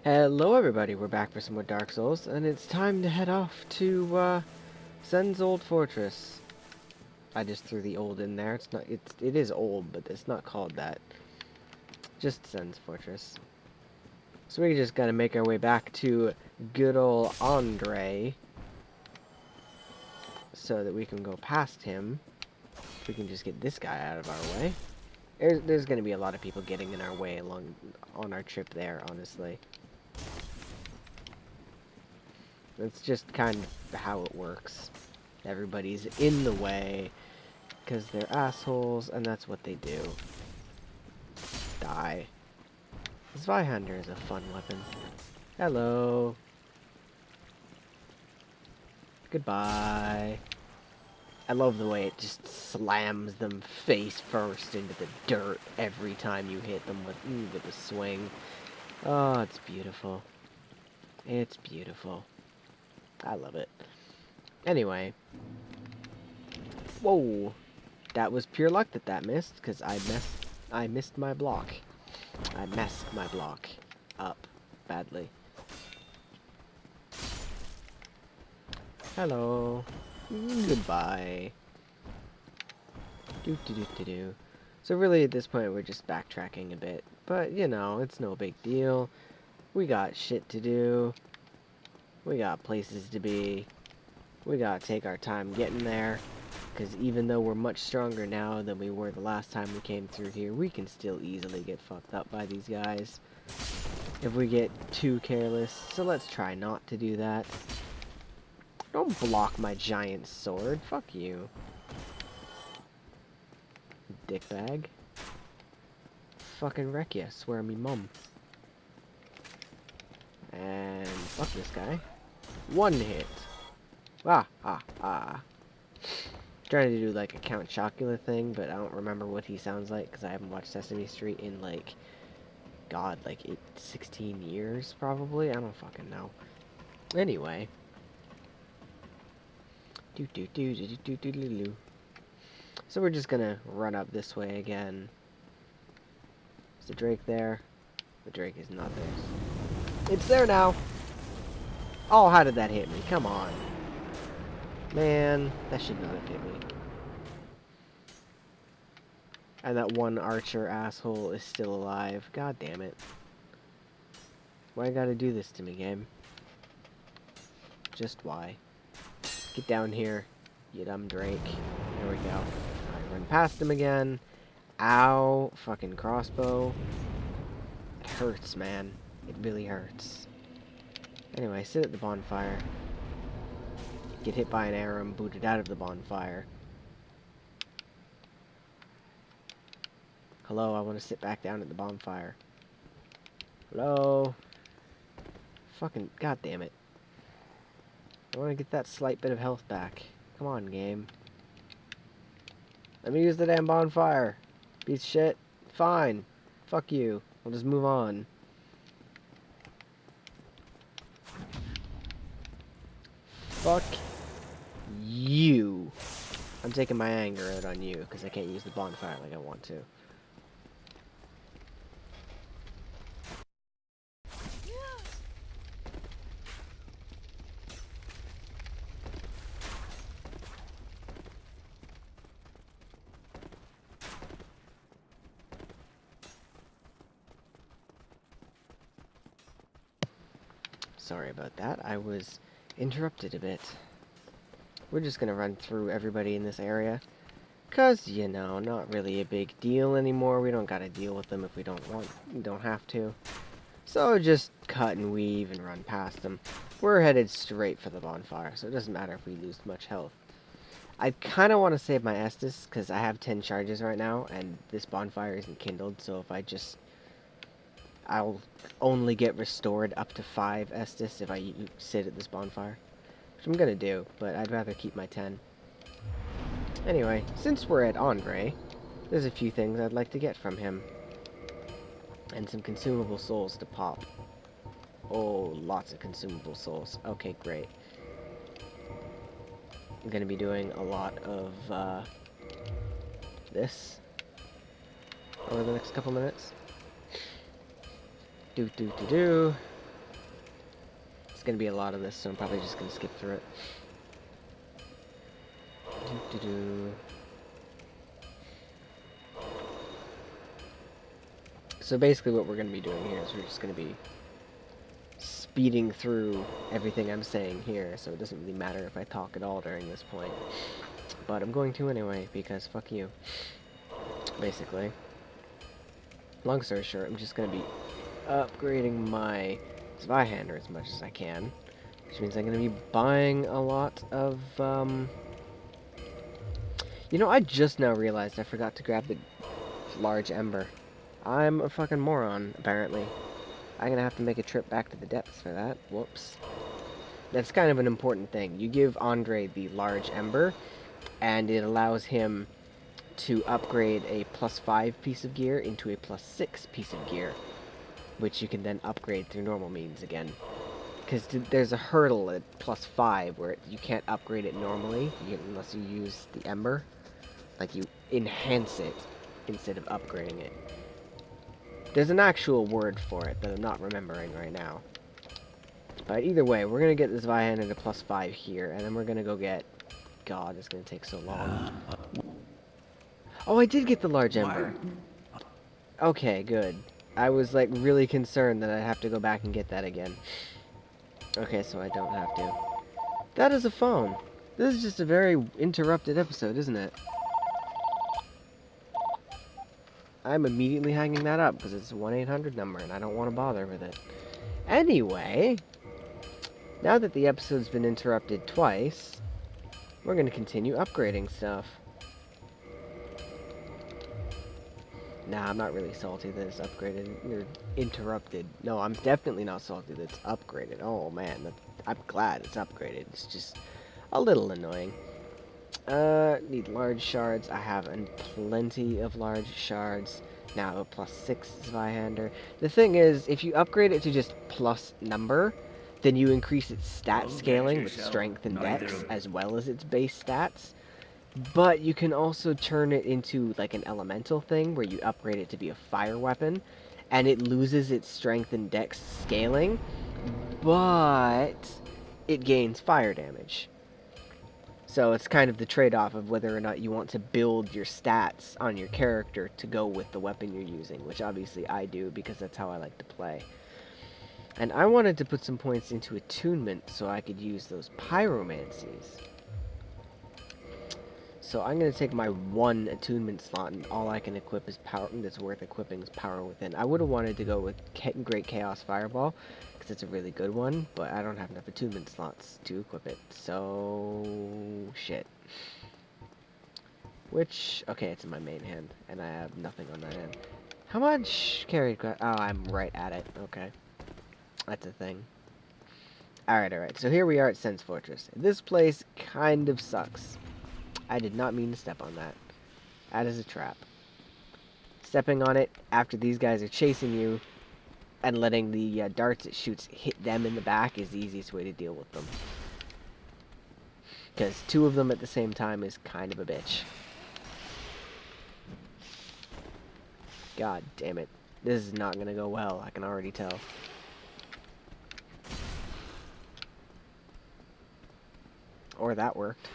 Hello everybody, we're back for some more Dark Souls, and it's time to head off to, Sen's old fortress. I just threw the old in there, it is old, but it's not called that. Just Sen's fortress. So we just gotta make our way back to good old Andre, so that we can go past him. We can just get this guy out of our way. There's gonna be a lot of people getting in our way on our trip there, honestly. That's just kind of how it works. Everybody's in the way because they're assholes, and that's what they do. Die. This Zweihander is a fun weapon. Hello. Goodbye. I love the way it just slams them face first into the dirt every time you hit them with a swing. Oh, it's beautiful. It's beautiful. I love it. Anyway. Whoa. That was pure luck that missed, because I missed my block. I messed my block up badly. Hello. Goodbye. Do. So really at this point we're just backtracking a bit. But, you know, it's no big deal. We got shit to do. We got places to be. We gotta take our time getting there. Because even though we're much stronger now than we were the last time we came through here, we can still easily get fucked up by these guys if we get too careless. So let's try not to do that. Don't block my giant sword. Fuck you. Dickbag. Fucking wreck ya, swear me mum. And fuck this guy. One hit. Ah. Trying to do like a Count Chocula thing, but I don't remember what he sounds like because I haven't watched Sesame Street in like, God, like 16 years probably. I don't fucking know. Anyway. So we're just gonna run up this way again. Is the Drake there? The Drake is not there. It's there now! Oh, how did that hit me? Come on. Man, that should not have hit me. And that one archer asshole is still alive. God damn it. Why you gotta do this to me, game? Just why? Get down here, you dumb Drake. There we go. I run past him again. Ow. Fucking crossbow. It hurts, man. It really hurts. Anyway, sit at the bonfire. Get hit by an arrow and booted out of the bonfire. Hello, I want to sit back down at the bonfire. Hello? Fucking goddamn it. I want to get that slight bit of health back. Come on, game. Let me use the damn bonfire. Piece of shit. Fine. Fuck you. We'll just move on. Fuck you. I'm taking my anger out on you because I can't use the bonfire like I want to. Sorry about that. I was interrupted a bit. We're just gonna run through everybody in this area. Cause, you know, not really a big deal anymore. We don't gotta deal with them if we don't want, we don't have to. So just cut and weave and run past them. We're headed straight for the bonfire, so it doesn't matter if we lose much health. I kind of want to save my Estus, because I have 10 charges right now, and this bonfire isn't kindled, so if I just... I'll only get restored up to 5 Estus if I sit at this bonfire. Which I'm gonna do, but I'd rather keep my 10. Anyway, since we're at Andre, there's a few things I'd like to get from him. And some consumable souls to pop. Oh, lots of consumable souls. Okay, great. I'm gonna be doing a lot of this over the next couple minutes. Do. going to be a lot of this, so I'm probably just going to skip through it. Doo-doo-doo. So basically what we're going to be doing here is we're just going to be speeding through everything I'm saying here, so it doesn't really matter if I talk at all during this point. But I'm going to anyway, because fuck you. Basically. Long story short, I'm just going to be upgrading my Zweihander as much as I can, which means I'm going to be buying a lot of, You know, I just now realized I forgot to grab the large ember. I'm a fucking moron, apparently. I'm gonna have to make a trip back to the depths for that. Whoops. That's kind of an important thing. You give Andre the large ember, and it allows him to upgrade a +5 piece of gear into a +6 piece of gear, which you can then upgrade through normal means again. Because there's a hurdle at +5 where you can't upgrade it normally unless you use the ember. Like, you enhance it instead of upgrading it. There's an actual word for it that I'm not remembering right now. But either way, we're going to get this Zweihander to +5 here, and then we're going to go get... God, it's going to take so long. Oh, I did get the large ember. Okay, good. I was, like, really concerned that I'd have to go back and get that again. Okay, so I don't have to. That is a phone. This is just a very interrupted episode, isn't it? I'm immediately hanging that up because it's a 1-800 number and I don't want to bother with it. Anyway, now that the episode's been interrupted twice, we're going to continue upgrading stuff. Nah, I'm not really salty that it's upgraded or interrupted. No, I'm definitely not salty that it's upgraded. Oh man, I'm glad it's upgraded. It's just a little annoying. Need large shards. I have plenty of large shards. Now a +6 Zweihander. The thing is, if you upgrade it to just plus number, then you increase its stat scaling with strength and dex, as well as its base stats. But you can also turn it into like an elemental thing, where you upgrade it to be a fire weapon, and it loses its strength and dex scaling, but it gains fire damage. So it's kind of the trade-off of whether or not you want to build your stats on your character to go with the weapon you're using, which obviously I do because that's how I like to play. And I wanted to put some points into attunement so I could use those pyromancies. So I'm going to take my 1 attunement slot, and all I can equip is power that's worth equipping is power within. I would have wanted to go with Great Chaos Fireball, because it's a really good one, but I don't have enough attunement slots to equip it, so... shit. Which, okay, it's in my main hand, and I have nothing on that end. How much carried... oh, I'm right at it, okay. That's a thing. Alright, so here we are at Sense Fortress. This place kind of sucks. I did not mean to step on that. That is a trap. Stepping on it after these guys are chasing you and letting the darts it shoots hit them in the back is the easiest way to deal with them. Because 2 of them at the same time is kind of a bitch. God damn it. This is not going to go well, I can already tell. Or that worked.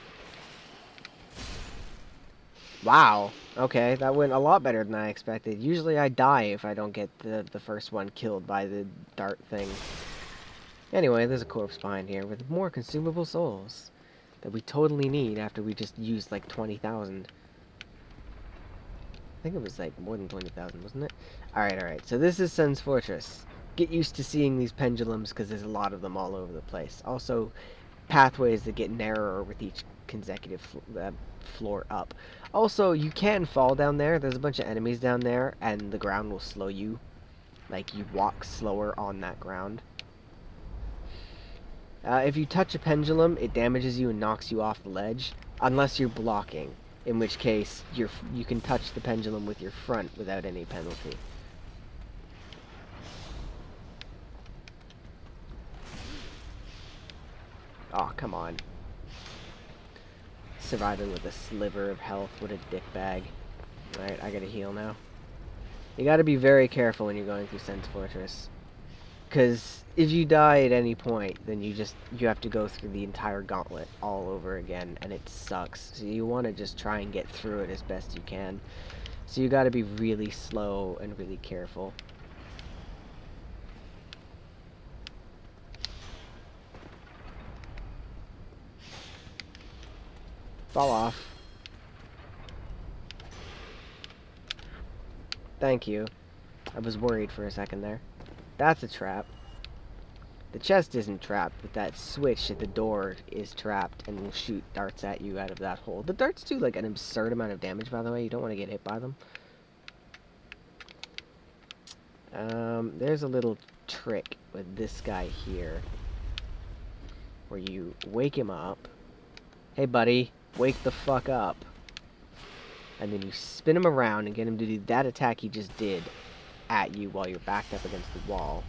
Wow. Okay, that went a lot better than I expected. Usually I die if I don't get the first one killed by the dart thing. Anyway, there's a corpse behind here with more consumable souls that we totally need after we just used like 20,000. I think it was like more than 20,000, wasn't it? Alright, so this is Sen's Fortress. Get used to seeing these pendulums because there's a lot of them all over the place. Also, pathways that get narrower with each consecutive floor up. Also, you can fall down there. There's a bunch of enemies down there, and the ground will slow you. Like, you walk slower on that ground. If you touch a pendulum, it damages you and knocks you off the ledge, unless you're blocking, in which case you can touch the pendulum with your front without any penalty. Oh, come on. Surviving with a sliver of health. What a dickbag. Alright, I gotta heal now. You gotta be very careful when you're going through Sen's Fortress. Because if you die at any point, then you have to go through the entire gauntlet all over again, and it sucks. So you want to just try and get through it as best you can. So you got to be really slow and really careful. Fall off. Thank you. I was worried for a second there. That's a trap. The chest isn't trapped, but that switch at the door is trapped and will shoot darts at you out of that hole. The darts do like an absurd amount of damage, by the way. You don't want to get hit by them. There's a little trick with this guy here, where you wake him up. Hey buddy, wake the fuck up. And then you spin him around and get him to do that attack he just did at you while you're backed up against the wall.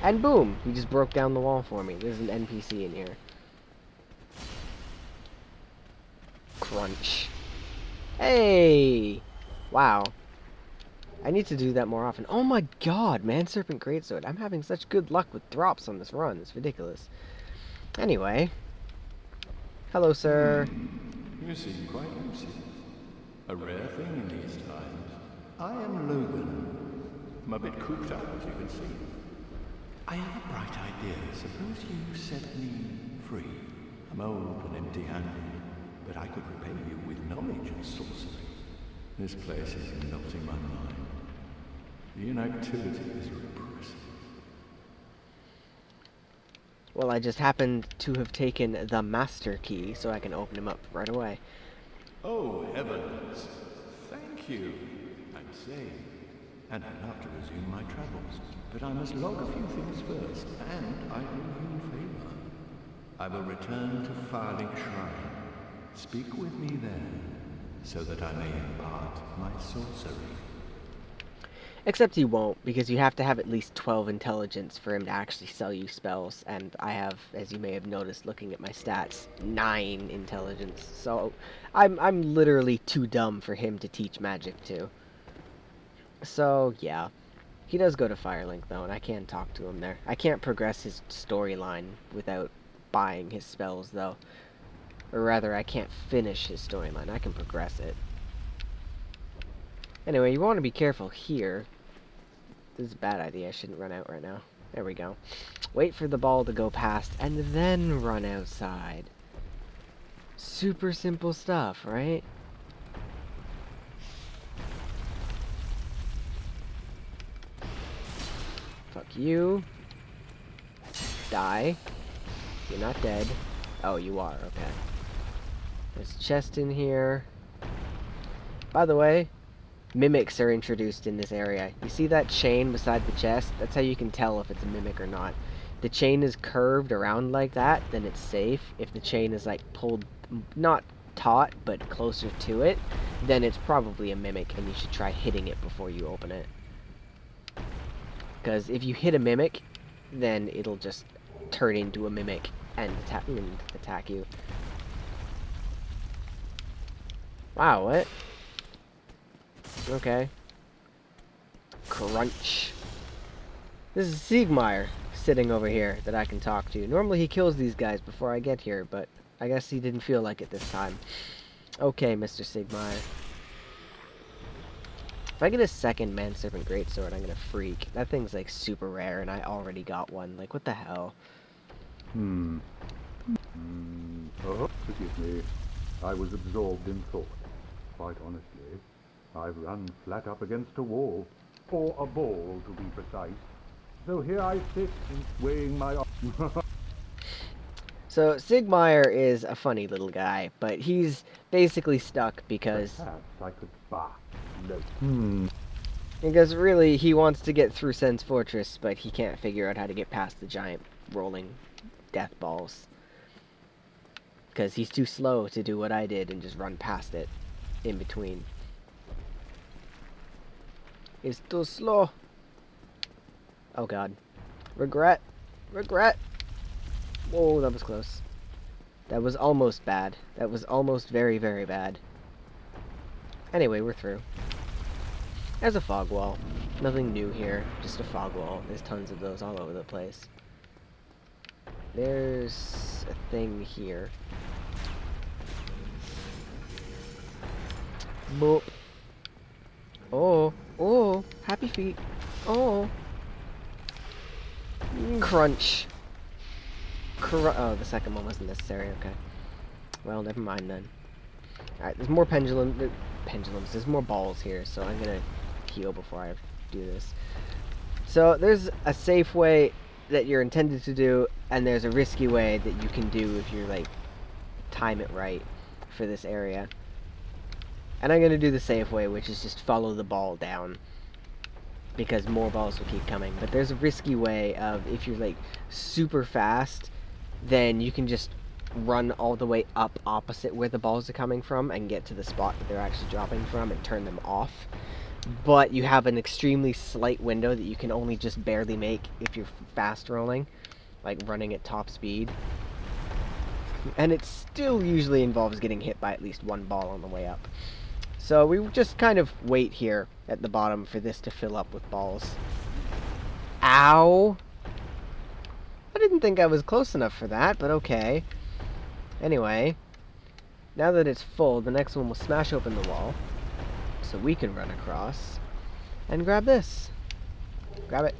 And boom! He just broke down the wall for me. There's an NPC in here. Crunch. Hey! Wow. I need to do that more often. Oh my god, Man Serpent Greatsword. I'm having such good luck with drops on this run. It's ridiculous. Anyway. Hello, sir. You seem quite lucid. A rare thing in these times. I am Logan. I'm a bit cooped up, as you can see. I have a bright idea. Suppose you set me free. I'm old and empty-handed, but I could repay you with knowledge and sorcery. This place is not in my mind. The inactivity is repressive. Well, I just happened to have taken the master key, so I can open him up right away. Oh, heavens. Thank you. I'm saved. And I'd love to resume my travels. But I must log a few things first, and I owe you a favor. I will return to Farling Shrine. Speak with me there, so that I may impart my sorcery. Except he won't, because you have to have at least 12 intelligence for him to actually sell you spells, and I have, as you may have noticed looking at my stats, 9 intelligence. So I'm literally too dumb for him to teach magic to. So yeah, he does go to Firelink though, and I can talk to him there. I can't progress his storyline without buying his spells though, or rather, I can't finish his storyline. I can progress it. Anyway, you want to be careful here. This is a bad idea. I shouldn't run out right now. There we go. Wait for the ball to go past, and then run outside. Super simple stuff, right? Fuck you. Die. You're not dead. Oh, you are. Okay. There's a chest in here. By the way, mimics are introduced in this area. You see that chain beside the chest? That's how you can tell if it's a mimic or not. If the chain is curved around like that, then it's safe. If the chain is like pulled, not taut, but closer to it, then it's probably a mimic, and you should try hitting it before you open it. Because if you hit a mimic, then it'll just turn into a mimic and attack you. Wow, what? Okay. Crunch. This is Siegmeyer sitting over here that I can talk to. Normally he kills these guys before I get here, but I guess he didn't feel like it this time. Okay, Mr. Siegmeyer. If I get a second Man Serpent Greatsword, I'm gonna freak. That thing's like super rare, and I already got one. Like, what the hell? Oh, forgive me. I was absorbed in thought. Quite honestly, I've run flat up against a wall. Or a ball, to be precise. So here I sit, weighing my... So, Siegmeyer is a funny little guy, but he's basically stuck because... Perhaps I could... No. Because really, he wants to get through Sen's Fortress, but he can't figure out how to get past the giant rolling death balls. Because he's too slow to do what I did and just run past it in between. He's too slow. Oh god. Regret. Regret. Whoa, that was close. That was almost bad. That was almost very, very bad. Anyway, we're through. There's a fog wall. Nothing new here, just a fog wall. There's tons of those all over the place. There's a thing here. Boop. Oh, oh, happy feet. Oh. Crunch. Oh, the second one wasn't necessary, okay. Well, never mind then. Alright, there's more pendulums. There's more balls here, so I'm gonna heal before I do this. So, there's a safe way that you're intended to do, and there's a risky way that you can do if you, like, time it right for this area. And I'm gonna do the safe way, which is just follow the ball down, because more balls will keep coming. But there's a risky way of, if you're, like, super fast, then you can just run all the way up opposite where the balls are coming from and get to the spot that they're actually dropping from and turn them off. But you have an extremely slight window that you can only just barely make if you're fast rolling, like running at top speed. And it still usually involves getting hit by at least one ball on the way up. So we just kind of wait here at the bottom for this to fill up with balls. Ow! I didn't think I was close enough for that, but okay. Anyway, now that it's full, the next one will smash open the wall, so we can run across and grab this. Grab it.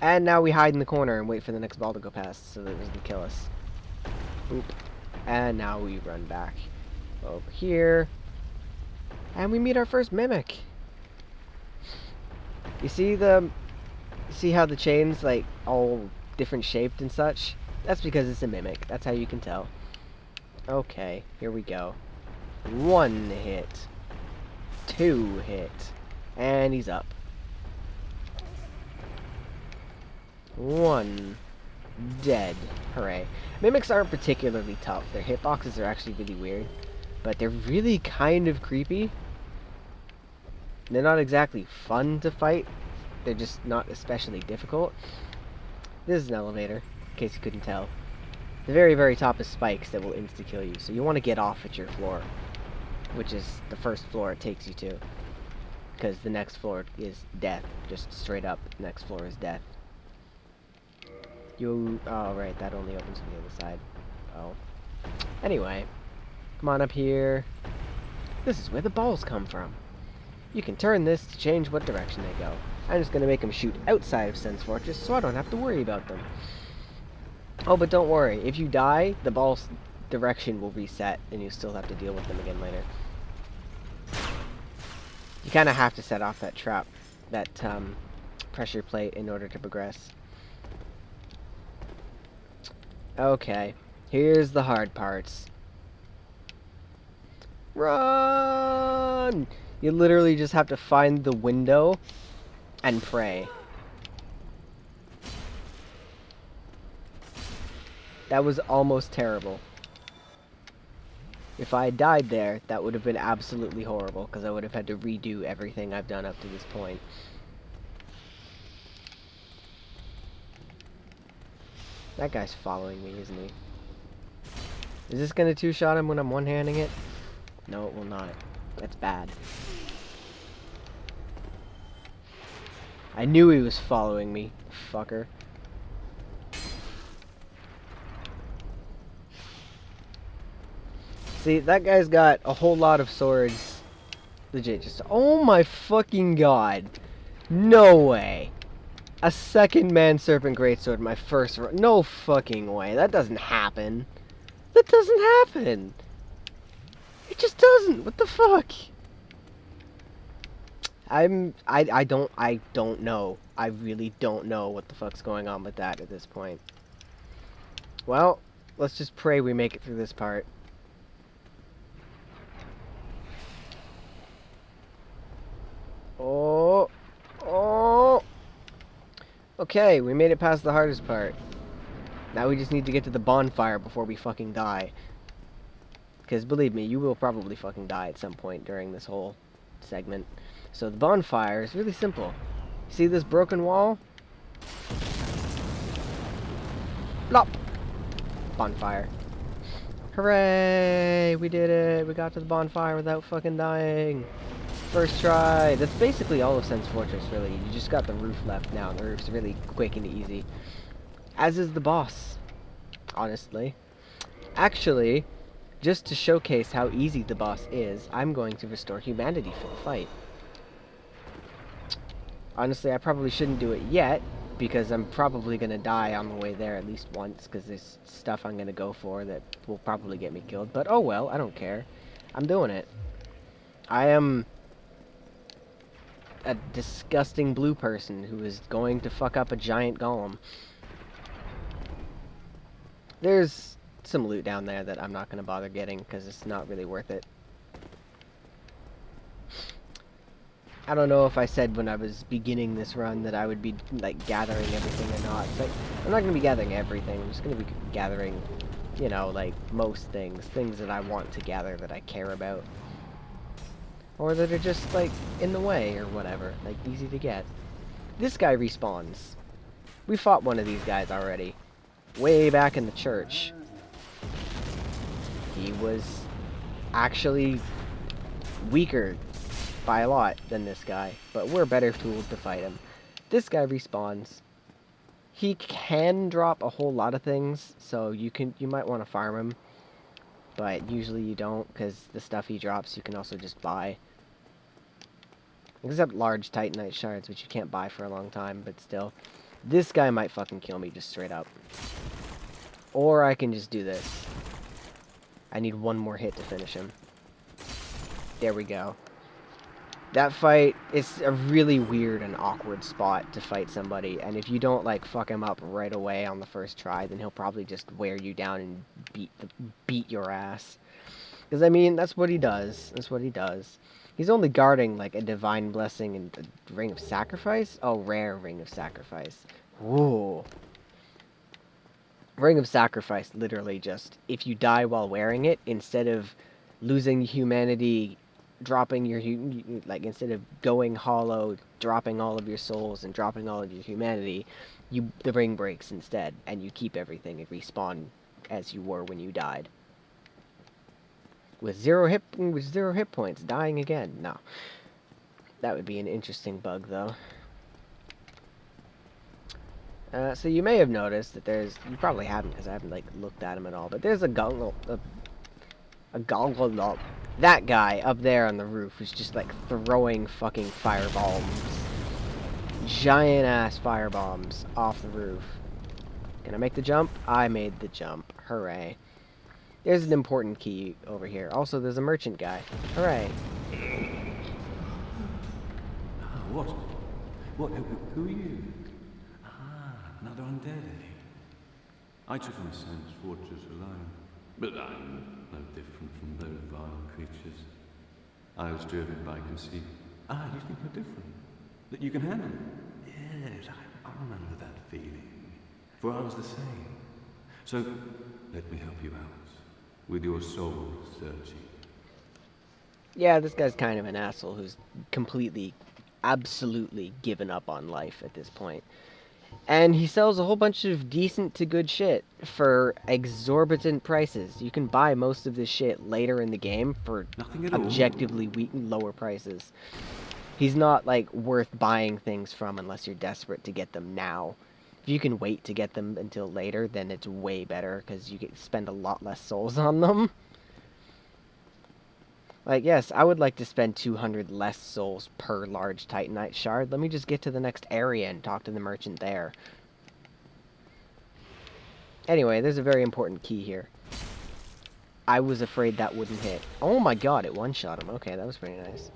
And now we hide in the corner and wait for the next ball to go past so that it doesn't kill us. Oop. And now we run back over here. And we meet our first mimic. You see how the chain's like all different shaped and such? That's because it's a mimic. That's how you can tell. Okay, here we go. 1 hit. 2 hit. And he's up. 1. Dead. Hooray. Mimics aren't particularly tough. Their hitboxes are actually really weird. But they're really kind of creepy. They're not exactly fun to fight. They're just not especially difficult. This is an elevator, in case you couldn't tell. The very, very top is spikes that will insta-kill you, so you want to get off at your floor, which is the first floor it takes you to. Because the next floor is death, just straight up. The next floor is death. Oh, right, that only opens from the other side. Oh. Anyway, come on up here. This is where the balls come from. You can turn this to change what direction they go. I'm just going to make them shoot outside of Sense Fortress so I don't have to worry about them. Oh, but don't worry. If you die, the ball's direction will reset and you still have to deal with them again later. You kind of have to set off that trap, that pressure plate in order to progress. Okay, here's the hard parts. Run! You literally just have to find the window and pray. That was almost terrible. If I had died there, that would have been absolutely horrible, because I would have had to redo everything I've done up to this point. That guy's following me, isn't he? Is this gonna two-shot him when I'm one-handing it? No, it will not. That's bad. I knew he was following me, fucker. See, that guy's got a whole lot of swords. Legit, just... Oh my fucking god. No way. A second man serpent greatsword, my first... No fucking way. That doesn't happen. That doesn't happen. It just doesn't. What the fuck? I don't know. I really don't know what the fuck's going on with that at this point. Well, let's just pray we make it through this part. Oh. Oh. Okay, we made it past the hardest part. Now we just need to get to the bonfire before we fucking die. Because believe me, you will probably fucking die at some point during this whole segment. So the bonfire is really simple. See this broken wall? Plop! Bonfire. Hooray! We did it! We got to the bonfire without fucking dying. First try. That's basically all of Sen's Fortress, really. You just got the roof left now, and the roof's really quick and easy. As is the boss, honestly. Actually, just to showcase how easy the boss is, I'm going to restore humanity for the fight. Honestly, I probably shouldn't do it yet, because I'm probably going to die on the way there at least once, because there's stuff I'm going to go for that will probably get me killed. But oh well, I don't care. I'm doing it. I am a disgusting blue person who is going to fuck up a giant golem. There's some loot down there that I'm not going to bother getting, because it's not really worth it. I don't know if I said when I was beginning this run that I would be, like, gathering everything or not. It's like, I'm not going to be gathering everything. I'm just going to be gathering, you know, like, most things. Things that I want to gather that I care about. Or that are just, like, in the way or whatever. Like, easy to get. This guy respawns. We fought one of these guys already. Way back in the church. He was actually weaker by a lot than this guy, but we're better tools to fight him. This guy respawns. He can drop a whole lot of things, so you might want to farm him, but usually you don't, because the stuff he drops you can also just buy. Except large Titanite shards, which you can't buy for a long time, but still. This guy might fucking kill me just straight up. Or I can just do this. I need one more hit to finish him. There we go. That fight is a really weird and awkward spot to fight somebody, and if you don't, like, fuck him up right away on the first try, then he'll probably just wear you down and beat your ass. Because, I mean, that's what he does. That's what he does. He's only guarding, like, a Divine Blessing and a Ring of Sacrifice? Oh, rare Ring of Sacrifice. Whoa. Ring of Sacrifice, literally just, if you die while wearing it, instead of losing humanity, dropping your, like, instead of going hollow, dropping all of your souls and dropping all of your humanity, the ring breaks instead, and you keep everything and respawn as you were when you died. With zero hit points, dying again. No. That would be an interesting bug, though. So you may have noticed that you probably haven't, because I haven't, like, looked at him at all, but there's a goggle, that guy up there on the roof who's just, like, throwing fucking firebombs. Giant-ass firebombs off the roof. Can I make the jump? I made the jump. Hooray. There's an important key over here. Also, there's a merchant guy. Hooray. What? Who are you? Another undead, eh? I took on Sen's Fortress alone, but I'm no different from those vile creatures. I was driven by conceit. You think you're different? That you can handle it? Yes, I remember that feeling. For I was the same. So, let me help you out, with your soul searching. Yeah, this guy's kind of an asshole who's completely, absolutely given up on life at this point. And he sells a whole bunch of decent to good shit for exorbitant prices. You can buy most of this shit later in the game for objectively lower prices. He's not, like, worth buying things from unless you're desperate to get them now. If you can wait to get them until later, then it's way better, because you get spend a lot less souls on them. Like, yes, I would like to spend 200 less souls per large Titanite shard. Let me just get to the next area and talk to the merchant there. Anyway, there's a very important key here. I was afraid that wouldn't hit. Oh my god, it one-shot him. Okay, that was pretty nice.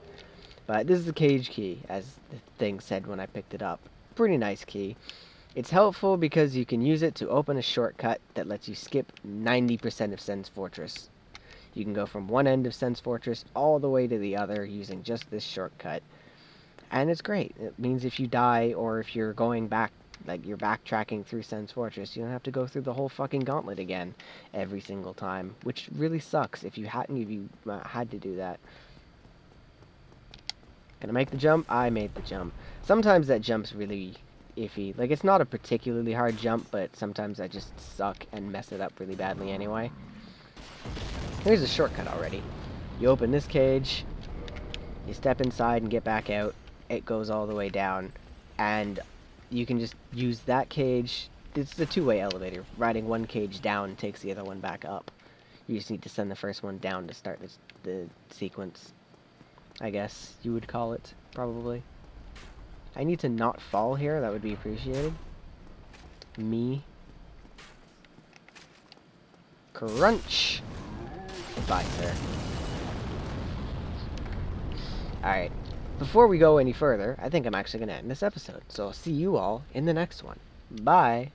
But this is the cage key, as the thing said when I picked it up. Pretty nice key. It's helpful because you can use it to open a shortcut that lets you skip 90% of Sen's Fortress. You can go from one end of Sen's Fortress all the way to the other using just this shortcut. And it's great. It means if you die, or if you're going back, like you're backtracking through Sen's Fortress, you don't have to go through the whole fucking gauntlet again every single time. Which really sucks if you had to do that. Can I make the jump? I made the jump. Sometimes that jump's really iffy. Like, it's not a particularly hard jump, but sometimes I just suck and mess it up really badly anyway. Here's a shortcut already. You open this cage, You step inside and get back out. It goes all the way down. And you can just use that cage. It's the two-way elevator. Riding one cage down takes the other one back up. You just need to send the first one down to start the sequence. I guess you would call it, probably. I need to not fall here. That would be appreciated. Me. Crunch! Goodbye, sir. Alright. Before we go any further, I think I'm actually going to end this episode. So I'll see you all in the next one. Bye!